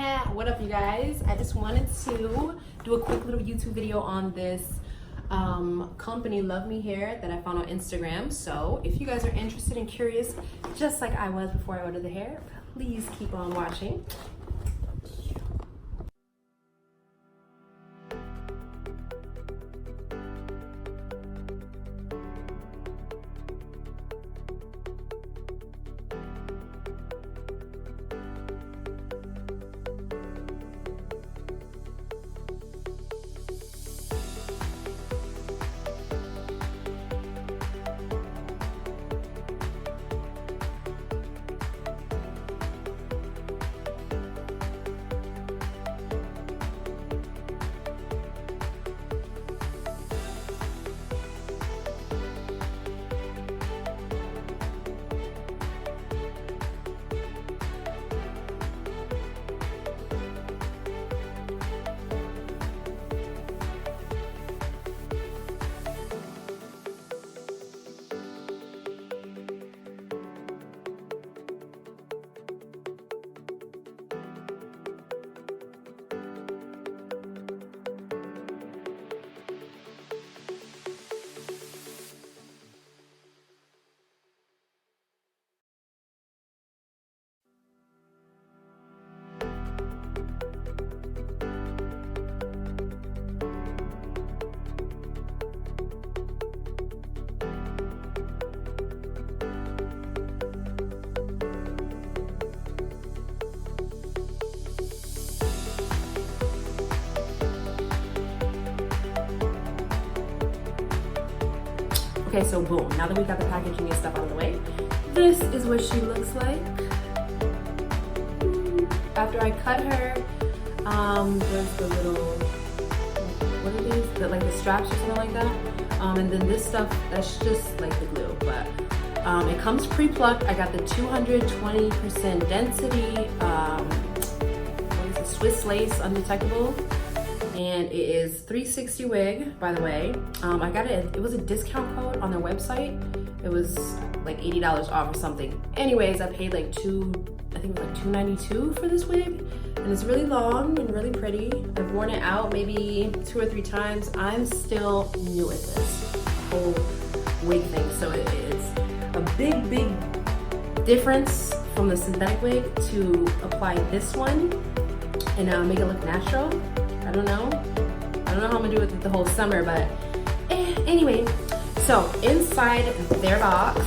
What up, you guys? I just wanted to do a quick little YouTube video on this company, Luvme hair, that I found on Instagram. So if you guys are interested and curious, just like I was before I ordered the hair, please keep on watching. Okay, so boom, now that we got the packaging and stuff out of the way, this is what she looks like. After I cut her, there's the little, what are these? Like the straps or something like that. And then this stuff, that's just like the glue, but it comes pre-plucked. I got the 220% density, what is it, Swiss lace undetectable. And it is $360 wig, by the way. I got it, it was a discount code on their website. It was like $80 off or something. Anyways, I paid like I think it was like $292 for this wig. And it's really long and really pretty. I've worn it out maybe 2 or 3 times. I'm still new at this whole wig thing. So it's a big difference from the synthetic wig to apply this one and make it look natural. I don't know how I'm gonna do it the whole summer, but anyway. So inside their box,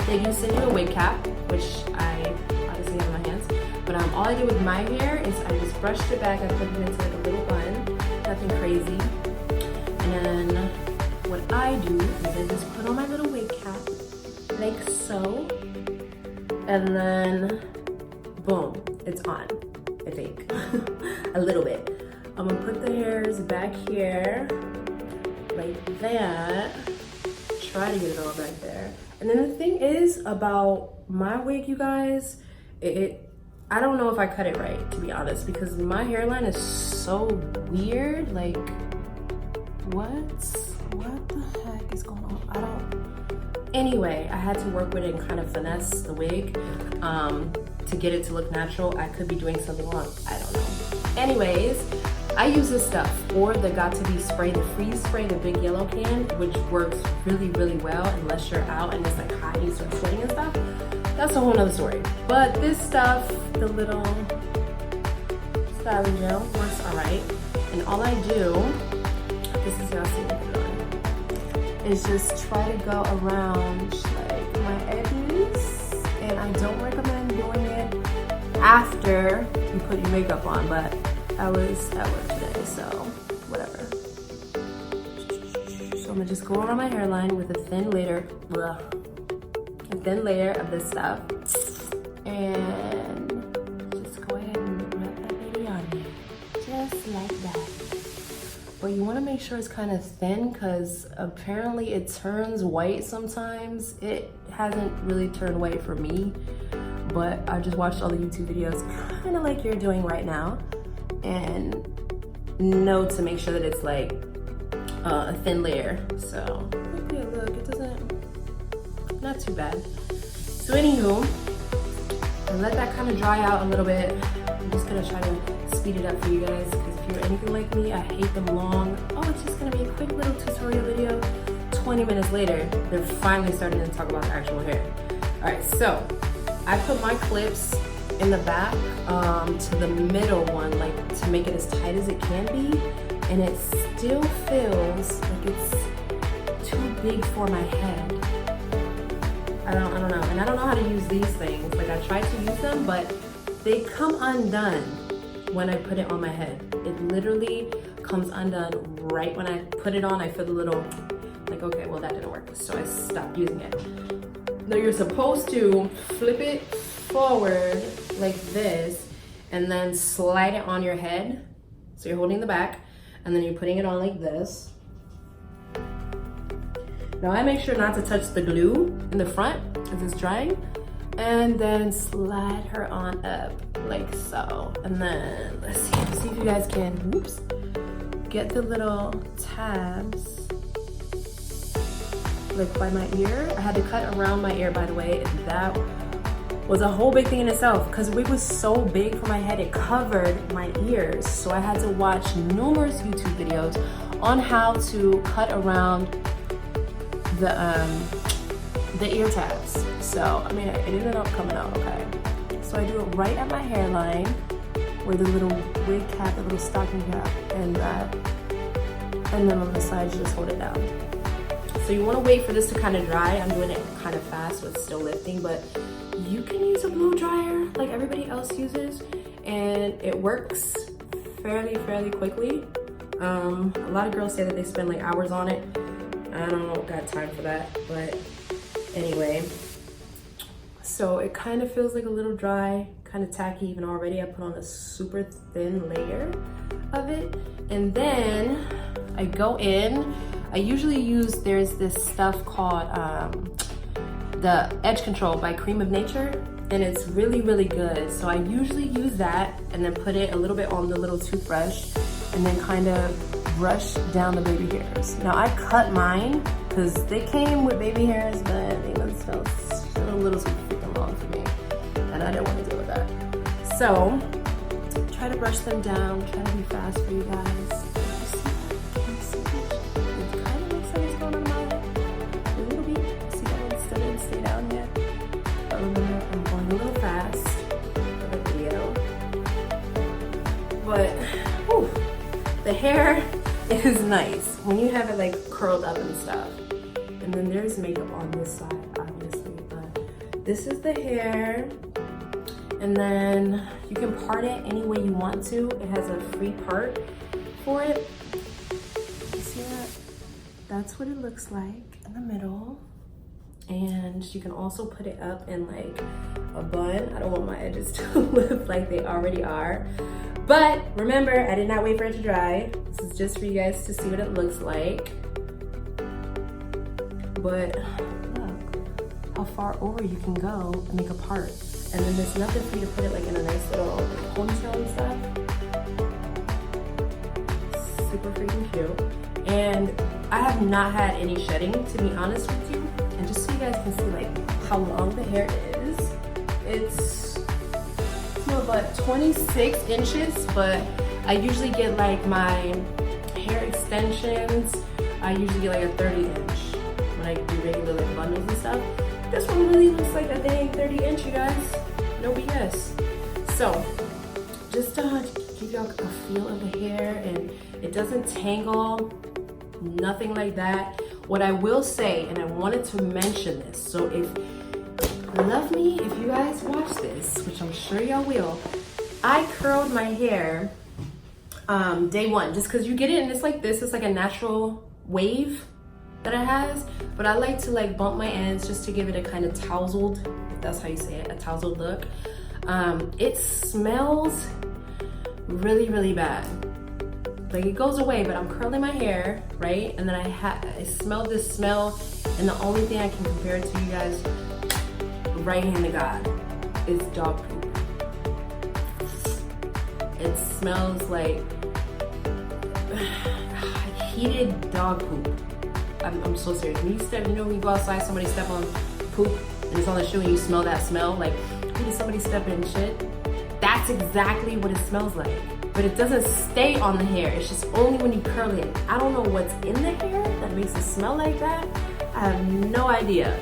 they do send you a wig cap, which I obviously have in my hands. But all I did with my hair is I just brushed it back. I put it into like a little bun, nothing crazy. And then what I do is I just put on my little wig cap, like so, and then boom, it's on. I think a little bit. I'm gonna put the hairs back here like that. Try to get it all back there. And then the thing is about my wig, you guys, I don't know if I cut it right, to be honest, because my hairline is so weird. Like, what the heck is going on? Anyway, I had to work with it and kind of finesse the wig to get it to look natural. I could be doing something wrong, I don't know. Anyways, I use this stuff or the Got To Be spray, the freeze spray, the big yellow can, which works really well unless you're out and it's like hot and you start sweating and stuff. That's a whole nother story. But this stuff, the little styling gel, works all right. And all I do, this is how I see it on, is just try to go around like my edges. And I don't recommend doing it after you put your makeup on, but I was at work today, so whatever. So I'm gonna just go around my hairline with a thin layer of this stuff, and just go ahead and rub that baby on me, just like that. But you want to make sure it's kind of thin, because apparently it turns white sometimes. It hasn't really turned white for me, but I just watched all the YouTube videos, kind of like you're doing right now, and know to make sure that it's like a thin layer. So look, it doesn't, not too bad. So anywho, and let that kind of dry out a little bit. I'm just gonna try to speed it up for you guys, because if you're anything like me, I hate them long. Oh, it's just gonna be a quick little tutorial video. 20 minutes later, they're finally starting to talk about the actual hair. All right, so I put my clips in the back to the middle one, like to make it as tight as it can be, and it still feels like it's too big for my head. I don't know, and I don't know how to use these things. Like, I tried to use them, but they come undone when I put it on my head. It literally comes undone right when I put it on. I feel a little like, okay, well, that didn't work, so I stopped using it. Now, you're supposed to flip it forward like this and then slide it on your head. So you're holding the back and then you're putting it on like this. Now, I make sure not to touch the glue in the front because it's drying, and then slide her on up like so. And then let's see if you guys can, whoops, get the little tabs like by my ear. I had to cut around my ear, by the way. That was a whole big thing in itself because the wig was so big for my head, it covered my ears. So I had to watch numerous YouTube videos on how to cut around the ear tabs. So, I mean, it ended up coming out okay. So I do it right at my hairline where the little wig cap, the little stocking cap, and that. And then on the sides, just hold it down. So you want to wait for this to kind of dry. I'm doing it kind of fast, so it's still lifting, but you can use a blow dryer like everybody else uses, and it works fairly quickly. A lot of girls say that they spend like hours on it. I don't got time for that, but anyway. So it kind of feels like a little dry, kind of tacky even already. I put on a super thin layer of it, and then I go in. I usually use, there's this stuff called the Edge Control by Cream of Nature, and it's really good. So I usually use that and then put it a little bit on the little toothbrush and then kind of brush down the baby hairs. Now, I cut mine because they came with baby hairs, but they must still a little too freaking long for me, and I didn't want to deal with that. So try to brush them down, try to be fast for you guys. But whew, the hair is nice when you have it like curled up and stuff. And then there's makeup on this side, obviously, but this is the hair. And then you can part it any way you want to. It has a free part for it. You see that? That's what it looks like in the middle. And you can also put it up in like a bun. I don't want my edges to look like they already are. But remember, I did not wait for it to dry. This is just for you guys to see what it looks like. But look how far over you can go and make a part. And then there's nothing for you to put it like in a nice little ponytail and stuff. Super freaking cute. And I have not had any shedding, to be honest with you. And just so you guys can see like how long the hair is, it's about 26 inches, but I usually get like my hair extensions, I usually get like a 30 inch when I do regular like bundles and stuff. This one really looks like a dang 30 inch, you guys. No BS. So just to give y'all a feel of the hair, and it doesn't tangle, nothing like that. What I will say, and I wanted to mention this, so if Luvme, if you guys watch this, which I'm sure y'all will, I curled my hair day one, just because you get it and it's like this, it's like a natural wave that it has, but I like to like bump my ends just to give it a kind of tousled, if that's how you say it, a tousled look. It smells really bad. Like, it goes away, but I'm curling my hair, right? And then I smell this smell, and the only thing I can compare it to, you guys, right hand to God, is dog poop. It smells like heated dog poop. I'm so serious. When you step, you know, when you go outside, somebody step on poop and it's on the shoe and you smell that smell, like Ooh, did somebody step in shit? That's exactly what it smells like. But it doesn't stay on the hair. It's just only when you curl it. I don't know what's in the hair that makes it smell like that. I have no idea.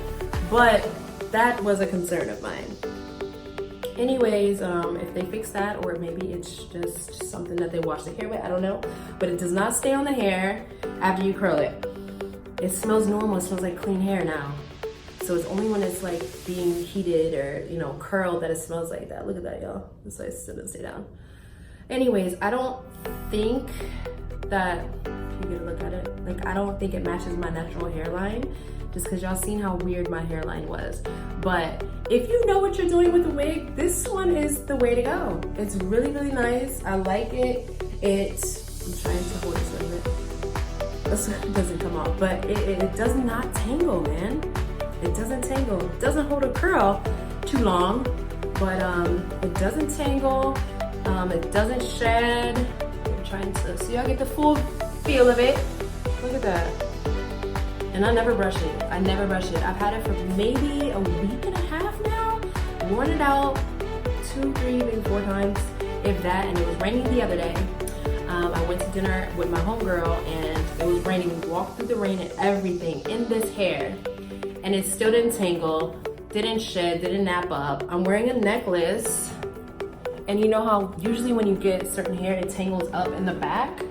But that was a concern of mine. Anyways, if they fix that, or maybe it's just something that they wash the hair with, I don't know. But it does not stay on the hair after you curl it. It smells normal, it smells like clean hair now. So it's only when it's like being heated or, you know, curled that it smells like that. Look at that, y'all. This way sit and stay down. Anyways, I don't think that, if you get a look at it, like I don't think it matches my natural hairline, just because y'all seen how weird my hairline was. But if you know what you're doing with the wig, this one is the way to go. It's really, really nice. I like it. I'm trying to hold this a little bit. This doesn't come off, but it does not tangle, man. It doesn't tangle. It doesn't hold a curl too long, but it doesn't tangle. It doesn't shed. I'm trying to, so y'all get the full feel of it. Look at that. And I never brush it. I never brush it. I've had it for maybe a week and a half now. Worn it out 2, 3, maybe 4 times, if that. And it was raining the other day. I went to dinner with my homegirl and it was raining. We walked through the rain and everything in this hair. And it still didn't tangle, didn't shed, didn't nap up. I'm wearing a necklace. And you know how usually when you get certain hair, it tangles up in the back?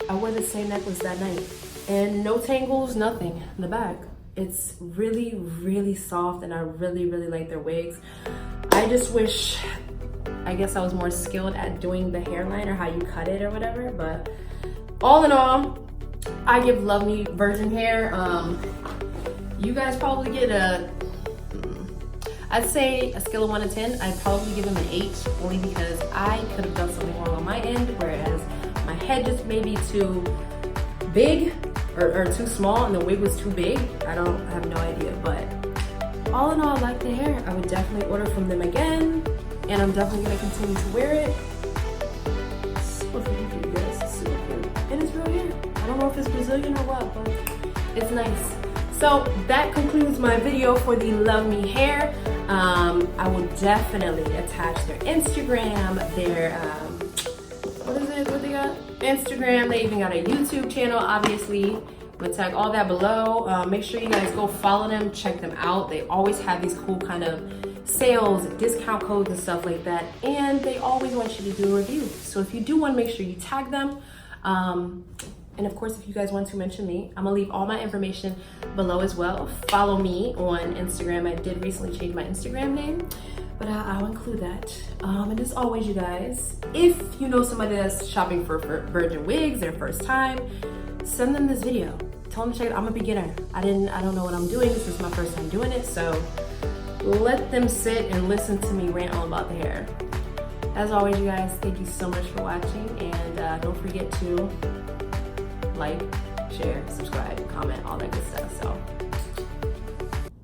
I wore the same necklace that night. And no tangles, nothing in the back. It's really, really soft and I really, really like their wigs. I just wish, I guess I was more skilled at doing the hairline or how you cut it or whatever, but all in all, I give Luvme virgin hair. You guys probably get I'd say a scale of 1 to 10, I'd probably give him an 8, only because I could have done something wrong on my end, whereas my head just may be too big or too small and the wig was too big. I have no idea, but all in all, I like the hair. I would definitely order from them again, and I'm definitely gonna continue to wear it. Super cute, you guys, super cute. And it's real hair. I don't know if it's Brazilian or what, but it's nice. So that concludes my video for the Luvme hair. I will definitely attach their Instagram, their, what they got? Instagram, they even got a YouTube channel, obviously. I'm gonna tag all that below. Make sure you guys go follow them, check them out. They always have these cool kind of sales, discount codes and stuff like that. And they always want you to do a review. So if you do want to make sure you tag them, and of course, if you guys want to mention me, I'm gonna leave all my information below as well. Follow me on Instagram. I did recently change my Instagram name, but I'll include that. And as always, you guys, if you know somebody that's shopping for virgin wigs, their first time, send them this video. Tell them to check it out. I'm a beginner. I don't know what I'm doing. This is my first time doing it, so let them sit and listen to me rant all about the hair. As always, you guys, thank you so much for watching, and don't forget to like, share, subscribe, comment, all that good stuff. So